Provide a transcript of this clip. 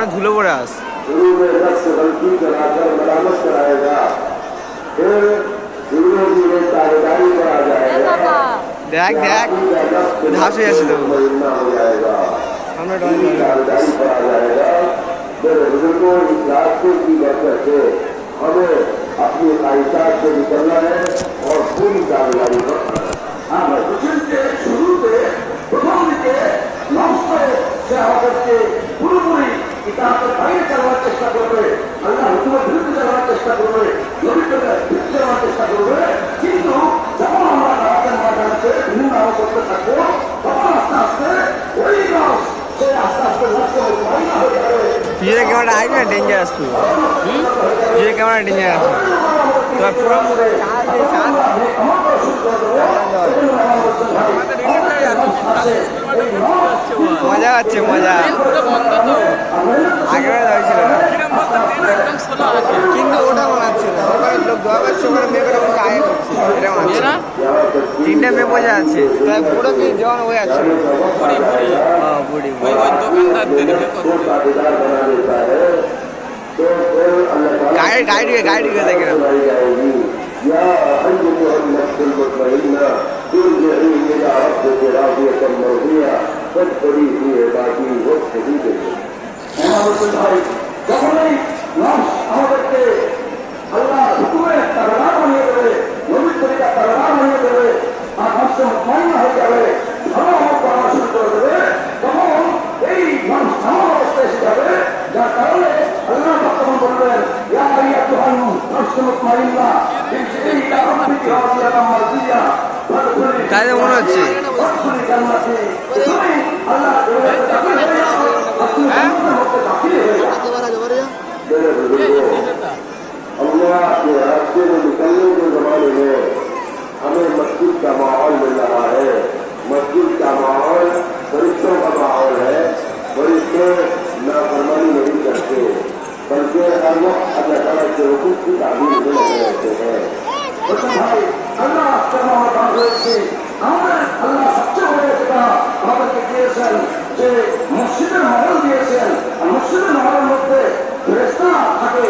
মানে ধুলো পড়ে আস দেখ দেখ ধাস হয়ে আছে তো আমরা हमें अपनी ख्वाहिशात से निकलना है और पूरी कार्रवाई करना है। हाँ भाई शुरू से प्रथम दिखे नमस्ते से आकर के पूरी किताब के বাইরে চলার চেষ্টা করবে, আল্লাহ হুকুমের বিরুদ্ধে চলার চেষ্টা করবে, নবীর বিরুদ্ধে চলার চেষ্টা করবে। কিন্তু যখন আমরা নামাজের ময়দানে বিভিন্ন আমল করতে থাকবো তখন আস্তে আস্তে ওই নাম সে আস্তে আস্তে লক্ষ্য হয়ে যাবে। পিছনে ক্যামেরা আইবে না ডেঞ্জারাস পুরো পিছনে ক্যামেরা ডেঞ্জারাস তো পুরো মজা হচ্ছে মজা আগে হয়েছিল না কিন্তু ওটা মনে হচ্ছে না ওখানে লোক দোয়া করছে ওখানে মেয়েটা আমাকে আগে করছে এটা মনে হচ্ছে না তিনটা মেয়ে বোঝা আছে তাই পুরো কি যখন হয়ে যাচ্ছে বুড়ি বুড়ি ওই দোকানদারদের গাড়ি দেখে না يا أيها النفس المطمئنة ارجعي إلى ربك راضية مرضية فادخلي في عبادي وادخلي جنتي। যখনই নফস আমাদেরকে আল্লাহ হুকুমের তারবার বানিয়ে দেবে, নবীর তরিকার তারবার বানিয়ে দেবে, আর নফসে মুতমাইন্না হয়ে যাবে, ভালো আমল করা শুরু করে দেবে, তখন এই নফস এমন অবস্থায় এসে যাবে যার কারণে আল্লাহ বর্তমান বলবেন ইয়া আইয়াতুহান নফস মুতমাইন্না তাই মনে হচ্ছে अल्लाह के रास्ते में निकलने के जमाने में हमें मस्जिद का माहौल मिल रहा है। मस्जिद का माहौल फरिश्तों का माहौल है। फरिश्ते नाफरमानी नहीं करते बल्कि हर वक्त अल्लाह ताला के हुक्म की ताबीर में लगे रहते हैं। भाई अल्लाह আল্লাহ সবচেয়ে বড় যেটা আমাদেরকে দিয়েছেন যে মসজিদের মহল দিয়েছেন, আর মসজিদের মহলের মধ্যে ফেরেশতা থাকে,